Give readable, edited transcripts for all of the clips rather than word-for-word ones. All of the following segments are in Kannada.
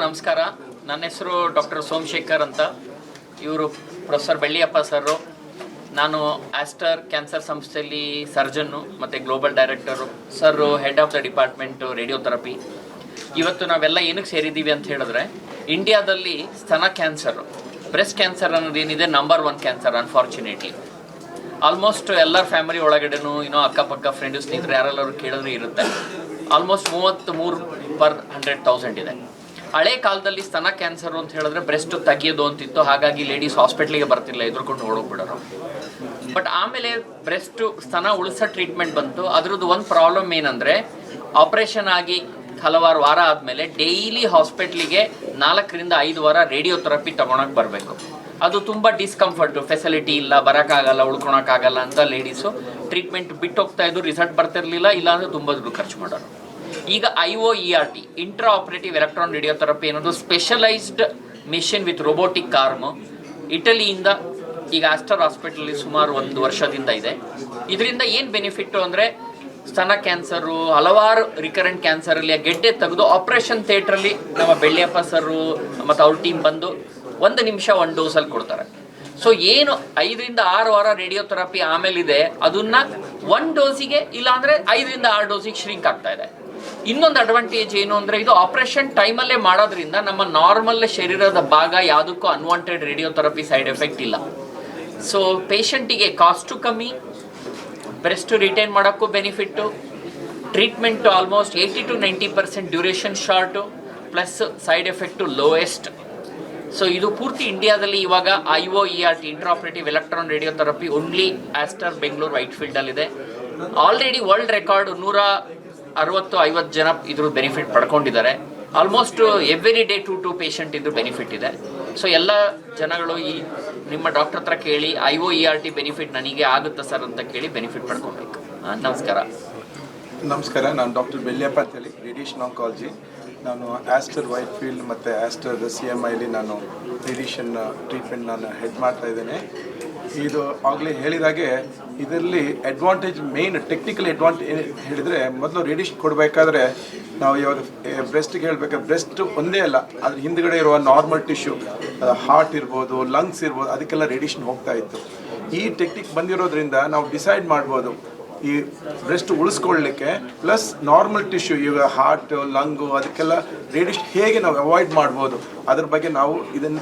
ನಮಸ್ಕಾರ. ನನ್ನ ಹೆಸರು ಡಾಕ್ಟರ್ ಸೋಮಶೇಖರ್ ಅಂತ. ಇವರು ಪ್ರೊಫೆಸರ್ ಬೆಳ್ಳಿಯಪ್ಪ ಸರ್. ನಾನು ಆಸ್ಟರ್ ಕ್ಯಾನ್ಸರ್ ಸಂಸ್ಥೆಯಲ್ಲಿ ಸರ್ಜನ್ನು ಮತ್ತು global director. Sir head of the department radiotherapy. ಇವತ್ತು ನಾವೆಲ್ಲ ಏನಕ್ಕೆ ಸೇರಿದ್ದೀವಿ ಅಂತ ಹೇಳಿದ್ರೆ, ಇಂಡಿಯಾದಲ್ಲಿ ಸ್ತನ ಕ್ಯಾನ್ಸರು, ಬ್ರೆಸ್ಟ್ ಕ್ಯಾನ್ಸರ್ ಅನ್ನೋದೇನಿದೆ ನಂಬರ್ 1 ಕ್ಯಾನ್ಸರ್ ಅನ್ಫಾರ್ಚುನೇಟ್ಲಿ. ಆಲ್ಮೋಸ್ಟ್ ಎಲ್ಲರ ಫ್ಯಾಮಿಲಿ ಒಳಗಡೆನೂ ಅಕ್ಕಪಕ್ಕ ಫ್ರೆಂಡು ಸ್ನೇಹಿತರು ಯಾರೆಲ್ಲರೂ ಕೇಳಿದ್ರೆ ಇರುತ್ತೆ. ಆಲ್ಮೋಸ್ಟ್ 33 ಪರ್ 100,000 ಇದೆ. ಹಳೆ ಕಾಲದಲ್ಲಿ ಸ್ತನ ಕ್ಯಾನ್ಸರು ಅಂತ ಹೇಳಿದ್ರೆ ಬ್ರೆಸ್ಟ್ ತೆಗಿಯೋದು ಅಂತಿತ್ತು, ಹಾಗಾಗಿ ಲೇಡೀಸ್ ಹಾಸ್ಪಿಟ್ಲಿಗೆ ಬರ್ತಿಲ್ಲ, ಎದುರ್ಕೊಂಡು ಓಡೋಗ್ಬಿಡೋರು. ಬಟ್ ಆಮೇಲೆ ಬ್ರೆಸ್ಟು ಸ್ತನ ಉಳಿಸೋ ಟ್ರೀಟ್ಮೆಂಟ್ ಬಂತು. ಅದ್ರದ್ದು ಒಂದು ಪ್ರಾಬ್ಲಮ್ ಏನಂದರೆ, ಆಪ್ರೇಷನ್ ಆಗಿ ಹಲವಾರು ವಾರ ಆದಮೇಲೆ ಡೈಲಿ ಹಾಸ್ಪಿಟ್ಲಿಗೆ 4 ರಿಂದ 5 ವಾರ ರೇಡಿಯೋಥೆರಪಿ ತೊಗೊಳಕ್ಕೆ ಬರಬೇಕು. ಅದು ತುಂಬ ಡಿಸ್ಕಂಫರ್ಟು, ಫೆಸಿಲಿಟಿ ಇಲ್ಲ, ಬರೋಕ್ಕಾಗಲ್ಲ, ಉಳ್ಕೊಳಕ್ಕಾಗಲ್ಲ ಅಂತ ಲೇಡೀಸು ಟ್ರೀಟ್ಮೆಂಟ್ ಬಿಟ್ಟು ಹೋಗ್ತಾ ಇದ್ದು. ರಿಸಲ್ಟ್ ಬರ್ತಿರಲಿಲ್ಲ, ಇಲ್ಲಾಂದರೆ ತುಂಬ ದುಡ್ಡು ಖರ್ಚು ಮಾಡೋರು. ಈಗ IOERT, intra operative electron radiotherapy ಅನ್ನೋದು specialised machine with robotic arm, ಇಟಲಿಯಿಂದ ಈಗ ಆಸ್ಟರ್ ಹಾಸ್ಪಿಟಲಲ್ಲಿ ಸುಮಾರು 1 ವರ್ಷದಿಂದ ಇದೆ. ಇದರಿಂದ ಏನು ಬೆನಿಫಿಟ್ಟು ಅಂದರೆ, ಸ್ತನ ಕ್ಯಾನ್ಸರು, ಹಲವಾರು ರಿಕರೆಂಟ್ ಕ್ಯಾನ್ಸರಲ್ಲಿ ಗೆಡ್ಡೆ ತೆಗೆದು ಆಪ್ರೇಷನ್ ಥಿಯೇಟ್ರಲ್ಲಿ ನಮ್ಮ ಬೆಳ್ಳಿಯಪ್ಪ ಸರು ಮತ್ತು ಅವ್ರ ಟೀಮ್ ಬಂದು 1 ನಿಮಿಷ 1 ಡೋಸಲ್ಲಿ ಕೊಡ್ತಾರೆ. ಸೊ ಏನು 5 ರಿಂದ 6 ವಾರ ರೇಡಿಯೋಥೆರಪಿ ಆಮೇಲಿದೆ, ಅದನ್ನು 1 ಡೋಸಿಗೆ ಇಲ್ಲಾಂದರೆ 5 ರಿಂದ 6 ಡೋಸಿಗೆ ಶ್ರಿಂಕ್ ಆಗ್ತಾ ಇದೆ. ಇನ್ನೊಂದು ಅಡ್ವಾಂಟೇಜ್ ಏನು ಅಂದರೆ, ಇದು ಆಪ್ರೇಷನ್ ಟೈಮಲ್ಲೇ ಮಾಡೋದ್ರಿಂದ ನಮ್ಮ ನಾರ್ಮಲ್ ಶರೀರದ ಭಾಗ ಯಾವುದಕ್ಕೂ ಅನ್ವಾಂಟೆಡ್ ರೇಡಿಯೋಥೆರಪಿ ಸೈಡ್ ಎಫೆಕ್ಟ್ ಇಲ್ಲ. ಸೊ ಪೇಷಂಟಿಗೆ ಕಾಸ್ಟು ಕಮ್ಮಿ, ಬ್ರೆಸ್ಟು ರಿಟೈನ್ ಮಾಡೋಕ್ಕೂ benefit, treatment almost 80 to 90% duration short, plus side effect lowest. So ಇದು ಪೂರ್ತಿ ಇಂಡಿಯಾದಲ್ಲಿ ಇವಾಗ IOERT, intra operative electron radiotherapy, only Aster Bengaluru ವೈಟ್ಫೀಲ್ಡಲ್ಲಿದೆ. ಆಲ್ರೆಡಿ ವರ್ಲ್ಡ್ ರೆಕಾರ್ಡ್ 160-50 ಜನ ಇದ್ರ ಬೆನಿಫಿಟ್ ಪಡ್ಕೊಂಡಿದ್ದಾರೆ. ಆಲ್ಮೋಸ್ಟ್ ಎವ್ರಿ ಡೇ 2 ಪೇಷಂಟ್ ಇದ್ರ ಬೆನಿಫಿಟ್ ಇದೆ. ಸೊ ಎಲ್ಲ ಜನಗಳು ಈ ನಿಮ್ಮ ಡಾಕ್ಟರ್ ಹತ್ರ ಕೇಳಿ IOERT ಬೆನಿಫಿಟ್ ನನಗೆ ಆಗುತ್ತಾ ಸರ್ ಅಂತ ಕೇಳಿ ಬೆನಿಫಿಟ್ ಪಡ್ಕೊಬೇಕು. ನಮಸ್ಕಾರ. ನಾನು ಡಾಕ್ಟರ್ ಬೆಳ್ಳಿಯಪ್ಪ ಅಂತೇಳಿ, ರೇಡಿಯೇಷನ್ ಆಂಕಾಲಜಿ. ನಾನು ಆಸ್ಟರ್ ವೈಟ್ಫೀಲ್ಡ್ ಮತ್ತು ಆಸ್ಟರ್ CMIಲಿ ನಾನು ರೇಡಿಯೇಷನ್ ಟ್ರೀಟ್ಮೆಂಟ್ ನಾನು ಹೆಡ್ ಮಾಡ್ತಾ ಇದ್ದೇನೆ. ಇದು ಆಗಲೇ ಹೇಳಿದಾಗೆ ಇದರಲ್ಲಿ ಅಡ್ವಾಂಟೇಜ್, ಮೇನ್ ಟೆಕ್ನಿಕಲ್ ಅಡ್ವಾಂಟೇಜ್ ಹೇಳಿದರೆ, ಮೊದಲು ರೇಡಿಯೇಷನ್ ಕೊಡಬೇಕಾದ್ರೆ ನಾವು ಇವಾಗ ಬ್ರೆಸ್ಟಿಗೆ ಹೇಳಬೇಕಾದ್ರೆ, ಬ್ರೆಸ್ಟ್ ಒಂದೇ ಅಲ್ಲ, ಅದ್ರ ಹಿಂದ್ಗಡೆ ಇರುವ ನಾರ್ಮಲ್ ಟಿಶ್ಯೂ, ಹಾರ್ಟ್ ಇರ್ಬೋದು, ಲಂಗ್ಸ್ ಇರ್ಬೋದು, ಅದಕ್ಕೆಲ್ಲ ರೇಡಿಯೇಷನ್ ಹೋಗ್ತಾ ಇತ್ತು. ಈ ಟೆಕ್ನಿಕ್ ಬಂದಿರೋದ್ರಿಂದ ನಾವು ಡಿಸೈಡ್ ಮಾಡ್ಬೋದು ಈ ಬ್ರೆಸ್ಟ್ ಉಳಿಸ್ಕೊಳ್ಳಿಕ್ಕೆ, ಪ್ಲಸ್ ನಾರ್ಮಲ್ ಟಿಶ್ಯೂ, ಈಗ ಹಾರ್ಟ್, ಲಂಗು, ಅದಕ್ಕೆಲ್ಲ ರೇಡಿಯೇಷನ್ ಹೇಗೆ ನಾವು ಅವಾಯ್ಡ್ ಮಾಡ್ಬೋದು, ಅದ್ರ ಬಗ್ಗೆ ನಾವು ಇದನ್ನು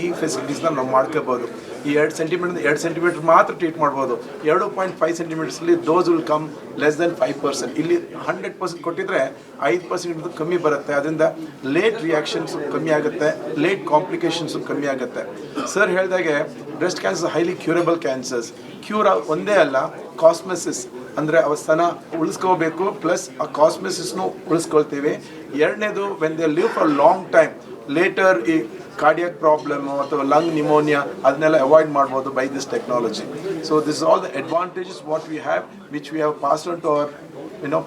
ಈ ಫೆಸಿಲಿಟೀಸ್ನ ನಾವು ಮಾಡ್ಕೋಬೋದು. ಈ 2 ಸೆಂಟಿಮೀಟರ್ ಮಾತ್ರ ಟ್ರೀಟ್ ಮಾಡ್ಬೋದು. 2.5 ಸೆಂಟಿಮೀಟರ್ಸಲ್ಲಿ dose will come less than 5%. ಇಲ್ಲಿ 100% ಕೊಟ್ಟಿದ್ರೆ 5% ಕಮ್ಮಿ ಬರುತ್ತೆ. ಅದರಿಂದ ಲೇಟ್ ರಿಯಾಕ್ಷನ್ಸ್ ಕಮ್ಮಿ ಆಗುತ್ತೆ, ಲೇಟ್ ಕಾಂಪ್ಲಿಕೇಶನ್ಸು ಕಮ್ಮಿ ಆಗುತ್ತೆ. ಸರ್ ಹೇಳಿದಾಗೆ breast cancer highly curable cancers. Cure ಒಂದೇ ಅಲ್ಲ, ಕಾಸ್ಮೆಸಿಸ್ ಅಂದರೆ ಅವ ಸ್ತನ ಉಳಿಸ್ಕೋಬೇಕು, ಪ್ಲಸ್ ಆ ಕಾಸ್ಮೆಸಿಸ್ನು ಉಳಿಸ್ಕೊಳ್ತೀವಿ. ಎರಡನೇದು, when they live for long time, later ಈ ಕಾರ್ಡಿಯಾಕ್ ಪ್ರಾಬ್ಲಮ್ಮು ಅಥವಾ ಲಂಗ್ ನಿಮೋನಿಯಾ, ಅದನ್ನೆಲ್ಲ ಅವಾಯ್ಡ್ ಮಾಡ್ಬೋದು by this technology. So this all the advantages what we have, which we have passed on to our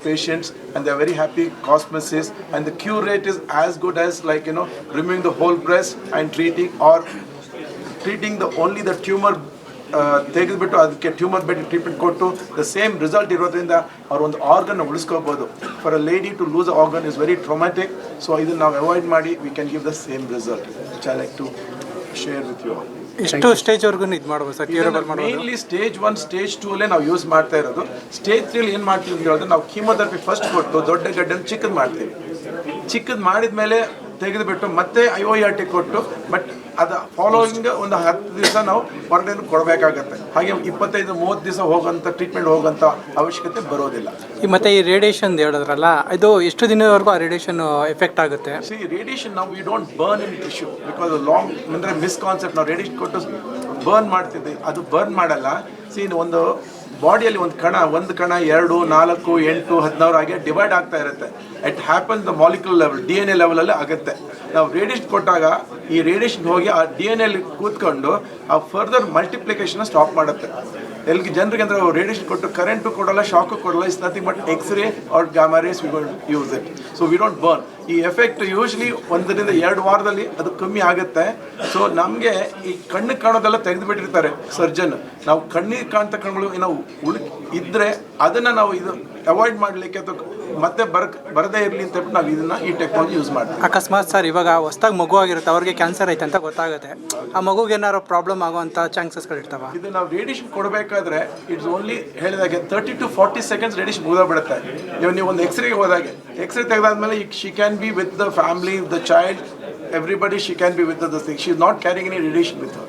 patients, and they are very happy. Cosmesis, and the cure rate is as good as removing the whole breast and treating only the tumor. ತೆಗೆದುಬಿಟ್ಟು ಅದಕ್ಕೆ ಟ್ಯೂಮರ್ ಬೆಡ್ ಟ್ರೀಟ್ಮೆಂಟ್ ಕೊಟ್ಟು ದ ಸೇಮ್ ರಿಸಲ್ಟ್ ಇರೋದ್ರಿಂದ ಅವ್ರು ಒಂದು ಆರ್ಗನ್ ಉಳಿಸ್ಕೋಬೋದು. For a lady to lose organ is very traumatic. So ಇದನ್ನು ನಾವು ಅವಾಯ್ಡ್ ಮಾಡಿ we can give the same result, which I like to share with you. ಎಷ್ಟು ಸ್ಟೇಜ್ವರೆಗೂ ಇದು ಮಾಡ್ಬೋದು ಸರ್? ಮೇನ್ಲಿ ಸ್ಟೇಜ್ 1, ಸ್ಟೇಜ್ 2 ಅಲ್ಲೇ ನಾವು ಯೂಸ್ ಮಾಡ್ತಾ ಇರೋದು. ಸ್ಟೇಜ್ 3 ಏನು ಮಾಡ್ತೀವಿ ಅಂತ ಹೇಳಿದ್ರೆ, ನಾವು ಕೀಮೋಥೆರಪಿ ಫಸ್ಟ್ ಕೊಟ್ಟು ದೊಡ್ಡ ಗಡ್ಡೆನ ಚಿಕ್ಕದು ಮಾಡ್ತೀವಿ. ಚಿಕ್ಕದು ಮಾಡಿದ ಮೇಲೆ ತೆಗೆದುಬಿಟ್ಟು ಮತ್ತೆ IOERT ಕೊಟ್ಟು, ಬಟ್ ಅದು ಫಾಲೋಯಿಂಗ್ ಒಂದು 10 ದಿವಸ ನಾವು ಹೊರಗಡೆ ಕೊಡಬೇಕಾಗತ್ತೆ. ಹಾಗೆ 25-30 ದಿವಸ ಹೋಗೋಂಥ ಟ್ರೀಟ್ಮೆಂಟ್ ಹೋಗೋಂಥ ಅವಶ್ಯಕತೆ ಬರೋದಿಲ್ಲ. ಮತ್ತು ಈ ರೇಡಿಯೇಷನ್ ಹೇಳಿದ್ರಲ್ಲ, ಇದು ಎಷ್ಟು ದಿನದವರೆಗೂ ಆ ರೇಡಿಯೇಷನ್ ಎಫೆಕ್ಟ್ ಆಗುತ್ತೆ? ರೇಡಿಯೇಷನ್ ನಾವು we don't burn in tissue, because long ಅಂದರೆ ಮಿಸ್ಕಾನ್ಸೆಪ್ಟ್. ನಾವು ರೇಡಿಯೇಷನ್ ಕೊಟ್ಟು ಬರ್ನ್ ಮಾಡ್ತಿದ್ವಿ, ಅದು ಬರ್ನ್ ಮಾಡಲ್ಲ. ಒಂದು ಬಾಡಿಯಲ್ಲಿ ಒಂದು ಕಣ 2, 4, 8, 16 ಆಗಿ ಡಿವೈಡ್ ಆಗ್ತಾ ಇರುತ್ತೆ. It happens the molecular level, DNA ಲೆವೆಲಲ್ಲಿ ಆಗುತ್ತೆ. ನಾವು ರೇಡಿಯೇಷನ್ ಕೊಟ್ಟಾಗ ಈ ರೇಡಿಯೇಷನ್ ಹೋಗಿ ಆ DNA ಅಲ್ಲಿ ಕೂತ್ಕೊಂಡು ಆ ಫರ್ದರ್ ಮಲ್ಟಿಪ್ಲಿಕೇಶನ್ ಸ್ಟಾಪ್ ಮಾಡುತ್ತೆ. ಎಲ್ಲಿಗೆ ಜನರಿಗೆ ಅಂದರೆ ರೇಡಿಯೇಷನ್ ಕೊಟ್ಟು ಕರೆಂಟು ಕೊಡಲ್ಲ, ಶಾಕು ಕೊಡಲ್ಲ. It's nothing but X-ray or gamma rays, we going use it. So we don't burn. ಈ ಎಫೆಕ್ಟ್ ಯೂಶ್ವಲಿ 1 ರಿಂದ 2 ವಾರದಲ್ಲಿ ಅದು ಕಮ್ಮಿ ಆಗುತ್ತೆ. ಸೊ ನಮಗೆ ಈ ಕಣ್ಣಿಗೆ ಕಾಣೋದೆಲ್ಲ ತೆಗೆದುಬಿಟ್ಟಿರ್ತಾರೆ ಸರ್ಜನ್. ನಾವು ಕಣ್ಣಿಗೆ ಕಾಣ್ತ ಕಣ್ಗಳು ನಾವು ಇದ್ದರೆ ಅದನ್ನು ನಾವು ಅವಾಯ್ಡ್ ಮಾಡಲಿಕ್ಕೆ ಅಥವಾ ಮತ್ತೆ ಬರದೇ ಇರಲಿ ಅಂತ ಹೇಳ್ಬಿಟ್ಟು ನಾವು ಇದನ್ನು ಈ ಟೆಕ್ನಾಲಜಿ ಯೂಸ್ ಮಾಡ್ತೀವಿ. ಅಕಸ್ಮಾತ್ ಸರ್ ಇವಾಗ ಹೊಸ್ದಾಗಿ ಮಗು ಆಗಿರುತ್ತೆ, ಅವ್ರಿಗೆ ಕ್ಯಾನ್ಸರ್ ಐತೆ ಅಂತ ಗೊತ್ತಾಗುತ್ತೆ, ಆ ಮಗುಗೆ ಏನಾದ್ರು ಪ್ರಾಬ್ಲಮ್ ಆಗುವಂಥ ಚಾನ್ಸಸ್ಗಳು ಇರ್ತಾವ? ಇದು ನಾವು ರೇಡಿಯೇಷನ್ ಕೊಡಬೇಕಾದ್ರೆ ಇಟ್ಸ್ ಓನ್ಲಿ ಹೇಳಿದಾಗೆ 30 to 40 seconds ರೇಡಿಯೇಷನ್ ಮುಗಿದೋಗ್ಬಿಡುತ್ತೆ. ನೀವು ಒಂದು ಎಕ್ಸ್ರೇಗೆ ಹೋದಾಗೆ ಎಕ್ಸ್ರೇ ತೆಗೆದಾದ್ಮೇಲೆ she can be with the family, the child, everybody she can be with the thing. She is not carrying any radiation with her.